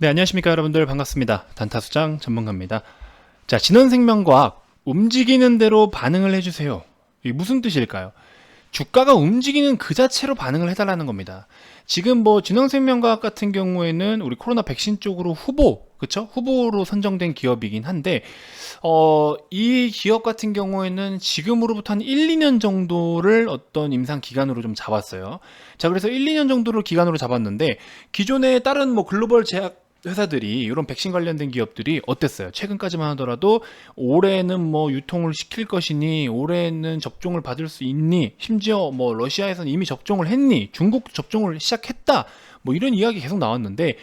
네, 안녕하십니까 여러분들, 반갑습니다. 단타수장 전문가입니다. 자, 진원생명과학, 움직이는 대로 반응을 해주세요. 이게 무슨 뜻일까요? 주가가 움직이는 그 자체로 반응을 해달라는 겁니다. 지금 뭐 진원생명과학 같은 경우에는 우리 코로나 백신 쪽으로 그쵸? 후보로 선정된 기업이긴 한데, 이 기업 같은 경우에는 지금으로부터 한 1, 2년 정도를 어떤 임상 기간으로 좀 잡았어요. 자, 그래서 1, 2년 정도를 기간으로 잡았는데, 기존의 다른 뭐 글로벌 제약 회사들이 이런 백신 관련된 기업들이 어땠어요? 최근까지만 하더라도 올해는 뭐 유통을 시킬 것이니, 올해는 접종을 받을 수 있니, 심지어 뭐 러시아에서는 이미 접종을 했니, 중국도 접종을 시작했다, 뭐 이런 이야기 계속 나왔는데,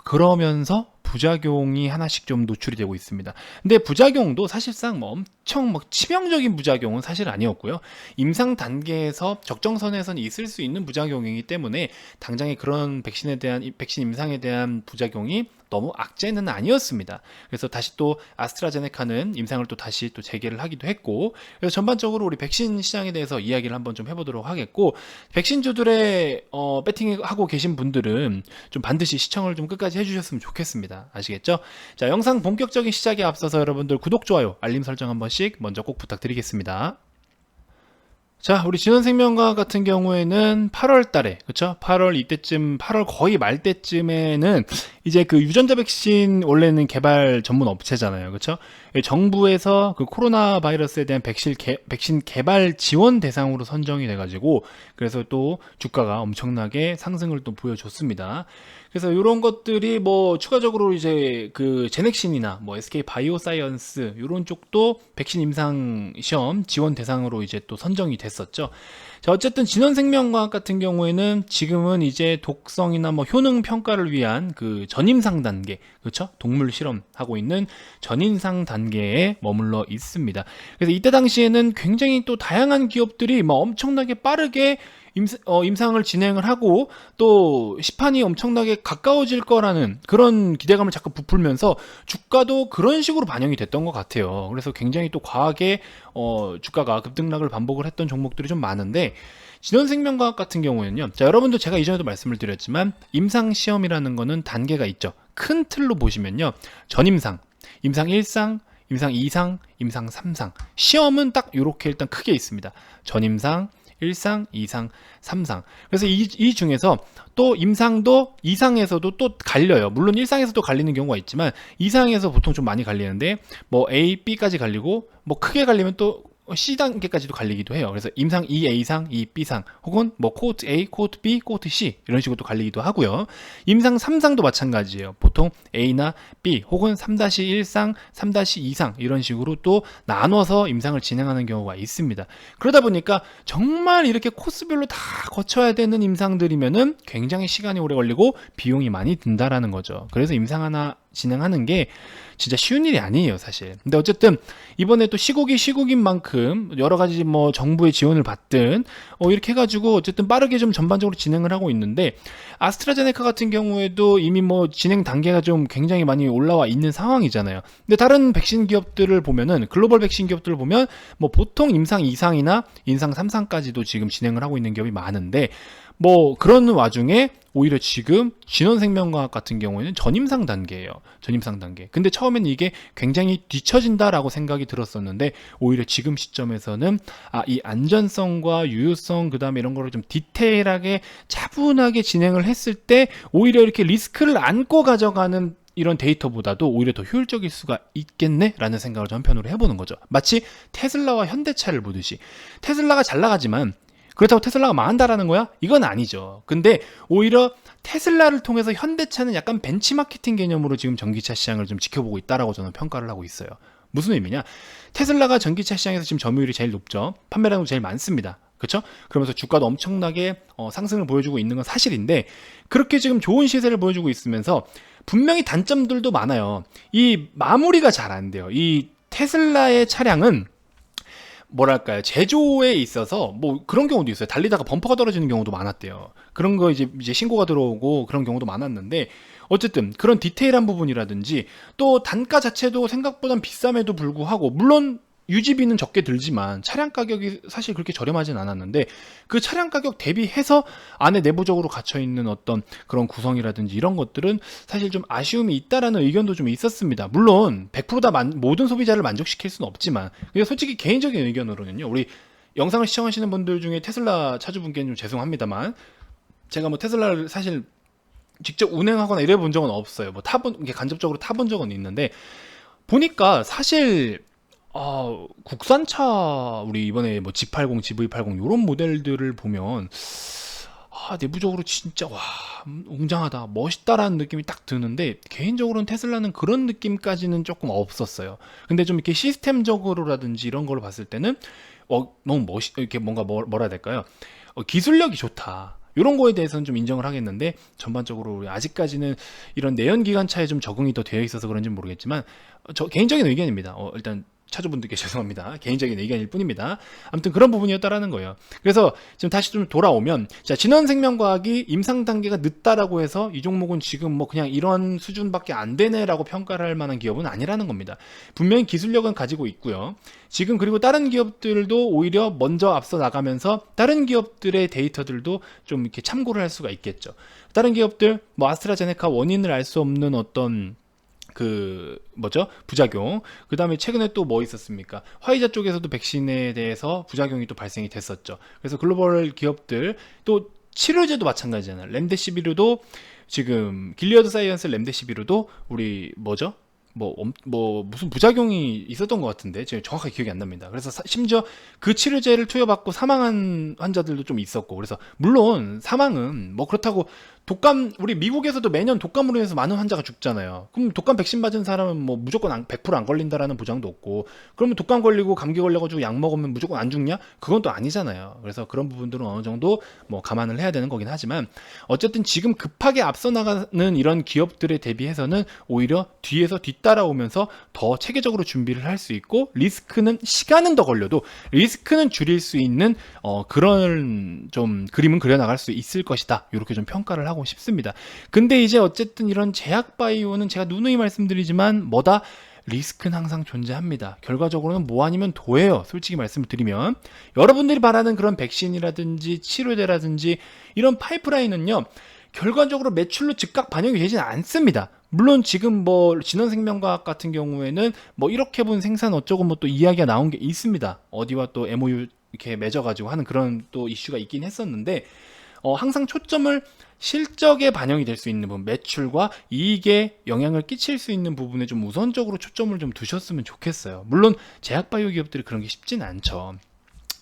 그러면서 부작용이 하나씩 좀 노출이 되고 있습니다. 근데 부작용도 사실상 뭐 엄청 막 치명적인 부작용은 사실 아니었고요. 임상 단계에서 적정선에서는 있을 수 있는 부작용이기 때문에 당장에 그런 백신 임상에 대한 부작용이 너무 악재는 아니었습니다. 그래서 다시 또 아스트라제네카는 임상을 또 다시 또 재개를 하기도 했고, 그래서 전반적으로 우리 백신 시장에 대해서 이야기를 한번 좀 해보도록 하겠고, 백신주들의 배팅하고 계신 분들은 좀 반드시 시청을 좀 끝까지 해주셨으면 좋겠습니다. 아시겠죠? 자, 영상 본격적인 시작에 앞서서 여러분들 구독, 좋아요, 알림 설정 한 번씩 먼저 꼭 부탁드리겠습니다. 자, 우리 진원생명과학 같은 경우에는 8월 달에, 그쵸? 8월 이때쯤, 8월 거의 말 때쯤에는 이제 그 유전자 백신 원래는 개발 전문 업체잖아요. 그쵸? 정부에서 그 코로나 바이러스에 대한 백신 개발 지원 대상으로 선정이 돼가지고, 그래서 또 주가가 엄청나게 상승을 또 보여줬습니다. 그래서 이런 것들이 뭐 추가적으로 이제 그 제넥신이나 뭐 SK 바이오사이언스 이런 쪽도 백신 임상 시험 지원 대상으로 이제 또 선정이 됐었죠. 자, 어쨌든 진원생명과학 같은 경우에는 지금은 이제 독성이나 뭐 효능 평가를 위한 그 전임상 단계, 그렇죠? 동물 실험하고 있는 전임상 단계에 머물러 있습니다. 그래서 이때 당시에는 굉장히 또 다양한 기업들이 뭐 엄청나게 빠르게 임상을 진행을 하고 또 시판이 엄청나게 가까워질 거라는 그런 기대감을 자꾸 부풀면서 주가도 그런 식으로 반영이 됐던 것 같아요. 그래서 굉장히 또 과하게 주가가 급등락을 반복을 했던 종목들이 좀 많은데, 진원생명과학 같은 경우에는요, 자, 여러분도 제가 이전에도 말씀을 드렸지만 임상시험이라는 거는 단계가 있죠. 큰 틀로 보시면요, 전임상, 임상 1상, 임상 2상, 임상 3상, 시험은 딱 이렇게 일단 크게 있습니다. 전임상, 1상, 2상, 3상. 그래서 이 중에서 또 임상도 2상에서도 또 갈려요. 물론 1상에서도 갈리는 경우가 있지만 2상에서 보통 좀 많이 갈리는데, 뭐 A, B까지 갈리고, 뭐 크게 갈리면 또 C단계까지도 갈리기도 해요. 그래서 임상 2A상, 2B상, 혹은 뭐 코호트 A, 코호트 B, 코호트 C 이런 식으로 또 갈리기도 하고요. 임상 3상도 마찬가지예요. 보통 A나 B 혹은 3-1상, 3-2상 이런 식으로 또 나눠서 임상을 진행하는 경우가 있습니다. 그러다 보니까 정말 이렇게 코스별로 다 거쳐야 되는 임상들이면은 굉장히 시간이 오래 걸리고 비용이 많이 든다라는 거죠. 그래서 임상 하나 진행하는 게 진짜 쉬운 일이 아니에요, 사실. 근데 어쨌든 이번에 또 시국인 만큼 여러 가지 뭐 정부의 지원을 받든 이렇게 해가지고 어쨌든 빠르게 좀 전반적으로 진행을 하고 있는데, 아스트라제네카 같은 경우에도 이미 뭐 진행 단계가 좀 굉장히 많이 올라와 있는 상황이잖아요. 근데 다른 백신 기업들을 보면은, 글로벌 백신 기업들을 보면 뭐 보통 임상 2상이나 임상 3상까지도 지금 진행을 하고 있는 기업이 많은데, 뭐 그런 와중에 오히려 지금 진원생명과학 같은 경우에는 전임상 단계예요. 전임상 단계. 근데 처음에는 이게 굉장히 뒤처진다라고 생각이 들었었는데, 오히려 지금 시점에서는 이 안전성과 유효성, 그다음에 이런 거를 좀 디테일하게 차분하게 진행을 했을 때 오히려 이렇게 리스크를 안고 가져가는 이런 데이터보다도 오히려 더 효율적일 수가 있겠네? 라는 생각을 전편으로 해보는 거죠. 마치 테슬라와 현대차를 보듯이, 테슬라가 잘 나가지만 그렇다고 테슬라가 망한다라는 거야? 이건 아니죠. 근데 오히려 테슬라를 통해서 현대차는 약간 벤치마케팅 개념으로 지금 전기차 시장을 좀 지켜보고 있다라고 저는 평가를 하고 있어요. 무슨 의미냐? 테슬라가 전기차 시장에서 지금 점유율이 제일 높죠. 판매량도 제일 많습니다. 그렇죠? 그러면서 주가도 엄청나게 상승을 보여주고 있는 건 사실인데, 그렇게 지금 좋은 시세를 보여주고 있으면서 분명히 단점들도 많아요. 이 마무리가 잘 안 돼요. 이 테슬라의 차량은 뭐랄까요, 제조에 있어서 뭐 그런 경우도 있어요. 달리다가 범퍼가 떨어지는 경우도 많았대요. 그런 거 이제 신고가 들어오고 그런 경우도 많았는데, 어쨌든 그런 디테일한 부분이라든지 또 단가 자체도 생각보단 비쌈에도 불구하고, 물론 유지비는 적게 들지만 차량 가격이 사실 그렇게 저렴하진 않았는데 그 차량 가격 대비해서 안에 내부적으로 갇혀 있는 어떤 그런 구성이라든지 이런 것들은 사실 좀 아쉬움이 있다라는 의견도 좀 있었습니다. 물론 100%다 모든 소비자를 만족시킬 수는 없지만 그게 솔직히 개인적인 의견으로는요. 우리 영상을 시청하시는 분들 중에 테슬라 차주분께는 좀 죄송합니다만 제가 뭐 테슬라를 사실 직접 운행하거나 이래 본 적은 없어요. 뭐 이게 간접적으로 타본 적은 있는데 보니까 사실 국산차 우리 이번에 뭐 G80, GV80 이런 모델들을 보면 내부적으로 진짜 와 웅장하다, 멋있다라는 느낌이 딱 드는데 개인적으로는 테슬라는 그런 느낌까지는 조금 없었어요. 근데 좀 이렇게 시스템적으로라든지 이런 걸 봤을 때는 너무 이렇게 뭔가 뭐라 해야 될까요? 기술력이 좋다. 이런 거에 대해서는 좀 인정을 하겠는데 전반적으로 우리 아직까지는 이런 내연기관차에 좀 적응이 더 되어 있어서 그런지 는 모르겠지만 저 개인적인 의견입니다. 일단 차주분들께 죄송합니다. 개인적인 의견일 뿐입니다. 아무튼 그런 부분이었다라는 거예요. 그래서 지금 다시 좀 돌아오면 자, 진원생명과학이 임상 단계가 늦다라고 해서 이 종목은 지금 뭐 그냥 이런 수준밖에 안 되네라고 평가를 할 만한 기업은 아니라는 겁니다. 분명히 기술력은 가지고 있고요. 지금 그리고 다른 기업들도 오히려 먼저 앞서 나가면서 다른 기업들의 데이터들도 좀 이렇게 참고를 할 수가 있겠죠. 다른 기업들 뭐 아스트라제네카 원인을 알 수 없는 어떤 부작용. 그 다음에 최근에 또 뭐 있었습니까? 화이자 쪽에서도 백신에 대해서 부작용이 또 발생이 됐었죠. 그래서 글로벌 기업들 또 치료제도 마찬가지잖아요. 렘데시비르도 지금 길리어드 사이언스 렘데시비르도 우리 무슨 부작용이 있었던 것 같은데 제가 정확하게 기억이 안 납니다. 그래서 심지어 그 치료제를 투여받고 사망한 환자들도 좀 있었고, 그래서 물론 사망은 뭐 그렇다고 우리 미국에서도 매년 독감으로 인해서 많은 환자가 죽잖아요. 그럼 독감 백신 맞은 사람은 뭐 무조건 100%안 걸린다라는 보장도 없고, 그러면 독감 걸리고 감기 걸려가지고 약 먹으면 무조건 안 죽냐? 그건 또 아니잖아요. 그래서 그런 부분들은 어느 정도 뭐 감안을 해야 되는 거긴 하지만 어쨌든 지금 급하게 앞서 나가는 이런 기업들에 대비해서는 오히려 뒤에서 뒤따라오면서 더 체계적으로 준비를 할 수 있고, 시간은 더 걸려도 리스크는 줄일 수 있는 그런 좀 그림은 그려나갈 수 있을 것이다. 이렇게 좀 평가를 하고 싶습니다. 근데 이제 어쨌든 이런 제약 바이오는 제가 누누이 말씀드리지만 리스크는 항상 존재합니다. 결과적으로는 뭐 아니면 도예요. 솔직히 말씀을 드리면 여러분들이 바라는 그런 백신이라든지 치료제라든지 이런 파이프라인은요, 결과적으로 매출로 즉각 반영이 되지는 않습니다. 물론 지금 뭐 진원생명과학 같은 경우에는 뭐 1억 회분 생산 어쩌고 뭐 또 이야기가 나온 게 있습니다. 어디와 또 MOU 이렇게 맺어가지고 하는 그런 또 이슈가 있긴 했었는데, 항상 초점을 실적에 반영이 될 수 있는 부분, 매출과 이익에 영향을 끼칠 수 있는 부분에 좀 우선적으로 초점을 좀 두셨으면 좋겠어요. 물론 제약바이오 기업들이 그런 게 쉽진 않죠.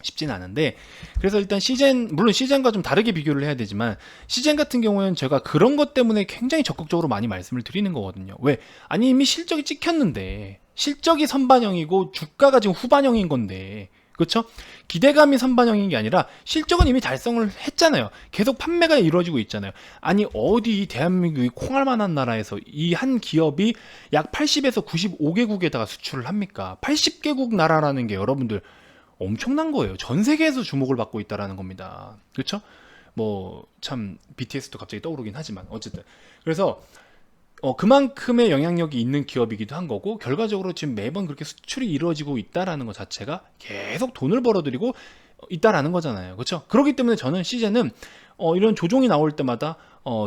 쉽진 않은데, 그래서 일단 물론 시젠과 좀 다르게 비교를 해야 되지만, 시젠 같은 경우에는 제가 그런 것 때문에 굉장히 적극적으로 많이 말씀을 드리는 거거든요. 왜? 아니, 이미 실적이 찍혔는데, 실적이 선반영이고 주가가 지금 후반영인 건데, 그렇죠? 기대감이 선반영인 게 아니라 실적은 이미 달성을 했잖아요. 계속 판매가 이루어지고 있잖아요. 아니, 어디 대한민국이 콩알만한 나라에서 이 한 기업이 약 80에서 95개국에다가 수출을 합니까? 80개국 나라라는 게 여러분들 엄청난 거예요. 전 세계에서 주목을 받고 있다라는 겁니다. 그렇죠? 뭐 참 BTS도 갑자기 떠오르긴 하지만 어쨌든, 그래서 그만큼의 영향력이 있는 기업이기도 한 거고, 결과적으로 지금 매번 그렇게 수출이 이루어지고 있다라는 것 자체가 계속 돈을 벌어들이고 있다라는 거잖아요. 그렇죠? 그렇기 때문에 저는 시제는 이런 조종이 나올 때마다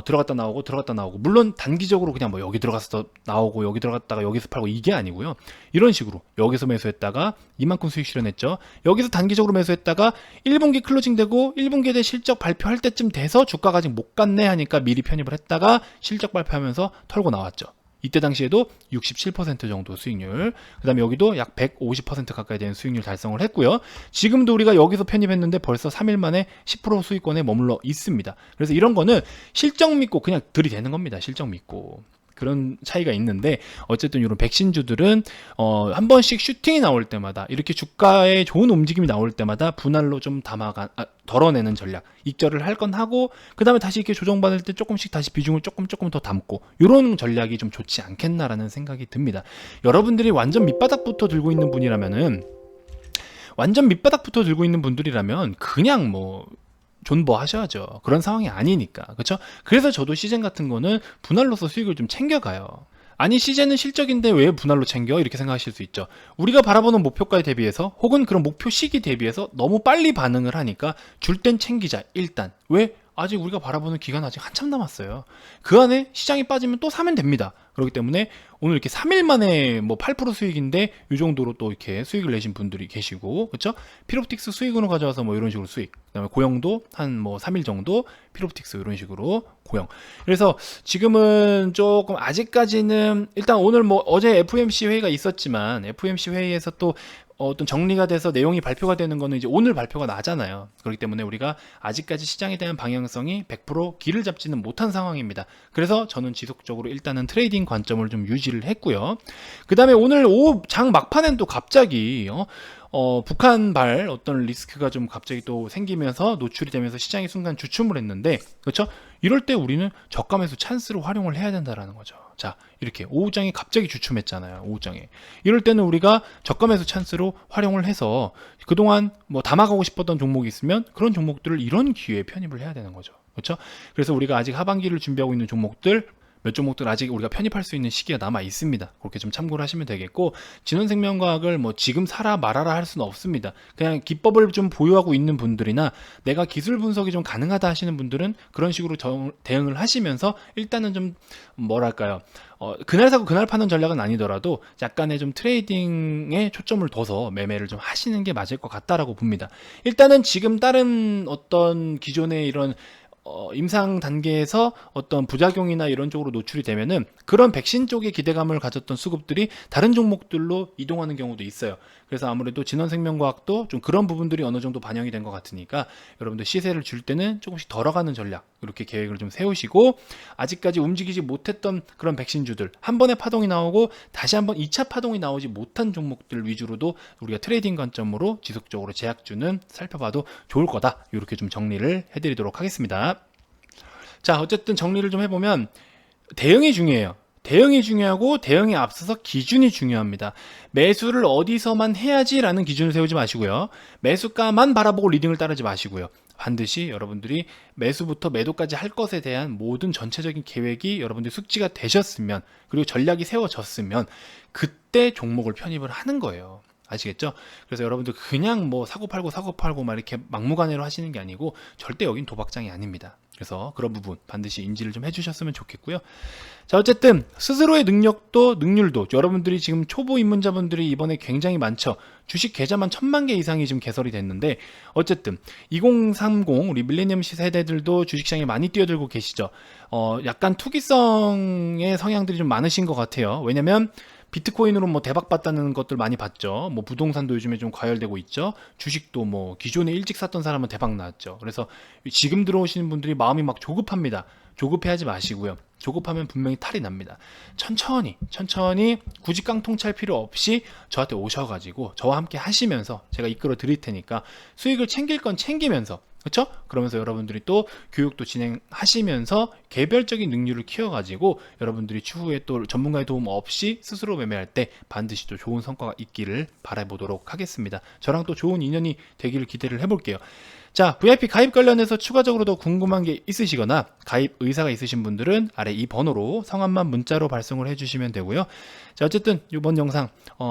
들어갔다 나오고, 물론 단기적으로 그냥 뭐 여기 들어가서 나오고 여기 들어갔다가 여기서 팔고 이게 아니고요. 이런 식으로 여기서 매수했다가 이만큼 수익 실현했죠. 여기서 단기적으로 매수했다가 1분기 클로징 되고 1분기에 대해 실적 발표할 때쯤 돼서 주가가 아직 못 갔네 하니까 미리 편입을 했다가 실적 발표하면서 털고 나왔죠. 이때 당시에도 67% 정도 수익률, 그 다음에 여기도 약 150% 가까이 되는 수익률 달성을 했고요. 지금도 우리가 여기서 편입했는데 벌써 3일 만에 10% 수익권에 머물러 있습니다. 그래서 이런 거는 실적 믿고 그냥 들이대는 겁니다. 실적 믿고. 그런 차이가 있는데, 어쨌든 이런 백신주들은 한 번씩 슈팅이 나올 때마다, 이렇게 주가에 좋은 움직임이 나올 때마다 분할로 좀 덜어내는 전략, 익절을 할 건 하고, 그 다음에 다시 이렇게 조정받을 때 조금씩 다시 비중을 조금 더 담고, 이런 전략이 좀 좋지 않겠나라는 생각이 듭니다. 여러분들이 완전 밑바닥부터 들고 있는 분들이라면 그냥 뭐 존버 하셔야죠. 그런 상황이 아니니까. 그렇죠? 그래서 저도 시즌 같은 거는 분할로서 수익을 좀 챙겨가요. 아니 시제는 실적인데 왜 분할로 챙겨? 이렇게 생각하실 수 있죠. 우리가 바라보는 목표가에 대비해서 혹은 그런 목표 시기 대비해서 너무 빨리 반응을 하니까 줄 땐 챙기자 일단. 왜? 아직 우리가 바라보는 기간 아직 한참 남았어요. 그 안에 시장이 빠지면 또 사면 됩니다. 그렇기 때문에 오늘 이렇게 3일 만에 뭐 8% 수익인데 이 정도로 또 이렇게 수익을 내신 분들이 계시고, 그렇죠? 피롭틱스 수익으로 가져와서 뭐 이런 식으로 수익. 그다음에 고용도 한 뭐 3일 정도 피롭틱스 이런 식으로 고용. 그래서 지금은 조금 아직까지는 일단 오늘 뭐 어제 FOMC 회의가 있었지만 FOMC 회의에서 또 어떤 정리가 돼서 내용이 발표가 되는 거는 이제 오늘 발표가 나잖아요. 그렇기 때문에 우리가 아직까지 시장에 대한 방향성이 100% 길을 잡지는 못한 상황입니다. 그래서 저는 지속적으로 일단은 트레이딩 관점을 좀 유지를 했고요. 그 다음에 오늘 오후 장 막판엔 또 갑자기 북한발 어떤 리스크가 좀 갑자기 또 생기면서 노출이 되면서 시장이 순간 주춤을 했는데, 그렇죠? 이럴 때 우리는 저가 매수 찬스로 활용을 해야 된다라는 거죠. 자, 이렇게 오후장이 갑자기 주춤했잖아요. 오후장에. 이럴 때는 우리가 저가 매수 찬스로 활용을 해서 그동안 뭐 담아가고 싶었던 종목이 있으면 그런 종목들을 이런 기회에 편입을 해야 되는 거죠. 그렇죠? 그래서 우리가 아직 하반기를 준비하고 있는 종목들 몇 종목들 아직 우리가 편입할 수 있는 시기가 남아 있습니다. 그렇게 좀 참고를 하시면 되겠고, 진원생명과학을 뭐 지금 사라 말아라 할 수는 없습니다. 그냥 기법을 좀 보유하고 있는 분들이나 내가 기술 분석이 좀 가능하다 하시는 분들은 그런 식으로 대응을 하시면서 일단은 좀 뭐랄까요, 그날 사고 그날 파는 전략은 아니더라도 약간의 좀 트레이딩에 초점을 둬서 매매를 좀 하시는 게 맞을 것 같다라고 봅니다. 일단은 지금 다른 어떤 기존의 이런 임상 단계에서 어떤 부작용이나 이런 쪽으로 노출이 되면은 그런 백신 쪽에 기대감을 가졌던 수급들이 다른 종목들로 이동하는 경우도 있어요. 그래서 아무래도 진원생명과학도 좀 그런 부분들이 어느 정도 반영이 된 것 같으니까 여러분들 시세를 줄 때는 조금씩 덜어가는 전략, 이렇게 계획을 좀 세우시고, 아직까지 움직이지 못했던 그런 백신주들 한 번에 파동이 나오고 다시 한번 2차 파동이 나오지 못한 종목들 위주로도 우리가 트레이딩 관점으로 지속적으로 제약주는 살펴봐도 좋을 거다, 이렇게 좀 정리를 해드리도록 하겠습니다. 자, 어쨌든 정리를 좀 해보면 대응이 중요해요. 대응이 중요하고 대응에 앞서서 기준이 중요합니다. 매수를 어디서만 해야지라는 기준을 세우지 마시고요. 매수가만 바라보고 리딩을 따르지 마시고요. 반드시 여러분들이 매수부터 매도까지 할 것에 대한 모든 전체적인 계획이 여러분들이 숙지가 되셨으면, 그리고 전략이 세워졌으면 그때 종목을 편입을 하는 거예요. 아시겠죠? 그래서 여러분들 그냥 뭐 사고 팔고 막 이렇게 막무가내로 하시는 게 아니고 절대 여긴 도박장이 아닙니다. 그래서 그런 부분 반드시 인지를 좀 해주셨으면 좋겠고요. 자, 어쨌든 스스로의 능력도 능률도 여러분들이 지금 초보 입문자분들이 이번에 굉장히 많죠. 주식 계좌만 1000만 개 이상이 지금 개설이 됐는데, 어쨌든 2030 우리 밀레니엄 세대들도 주식시장에 많이 뛰어들고 계시죠. 약간 투기성의 성향들이 좀 많으신 것 같아요. 왜냐면 비트코인으로 뭐 대박 봤다는 것들 많이 봤죠. 뭐 부동산도 요즘에 좀 과열되고 있죠. 주식도 뭐 기존에 일찍 샀던 사람은 대박 나왔죠. 그래서 지금 들어오시는 분들이 마음이 막 조급합니다. 조급해하지 마시고요. 조급하면 분명히 탈이 납니다. 천천히 굳이 깡통 찰 필요 없이 저한테 오셔가지고 저와 함께 하시면서 제가 이끌어 드릴 테니까 수익을 챙길 건 챙기면서, 그렇죠? 그러면서 여러분들이 또 교육도 진행하시면서 개별적인 능률을 키워가지고 여러분들이 추후에 또 전문가의 도움 없이 스스로 매매할 때 반드시 또 좋은 성과가 있기를 바라보도록 하겠습니다. 저랑 또 좋은 인연이 되기를 기대를 해볼게요. 자, VIP 가입 관련해서 추가적으로 더 궁금한 게 있으시거나 가입 의사가 있으신 분들은 아래 이 번호로 성함만 문자로 발송을 해주시면 되고요. 자, 어쨌든 이번 영상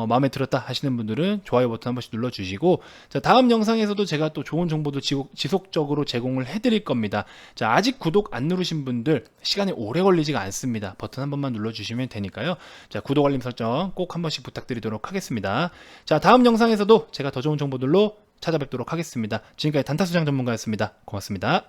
마음에 들었다 하시는 분들은 좋아요 버튼 한 번씩 눌러주시고, 자, 다음 영상에서도 제가 또 좋은 정보도 지속적으로 제공을 해드릴 겁니다. 자, 아직 구독 안 누르신 분들 시간이 오래 걸리지가 않습니다. 버튼 한 번만 눌러주시면 되니까요. 자, 구독 알림 설정 꼭 한 번씩 부탁드리도록 하겠습니다. 자, 다음 영상에서도 제가 더 좋은 정보들로 찾아뵙도록 하겠습니다. 지금까지 단타수장 전문가였습니다. 고맙습니다.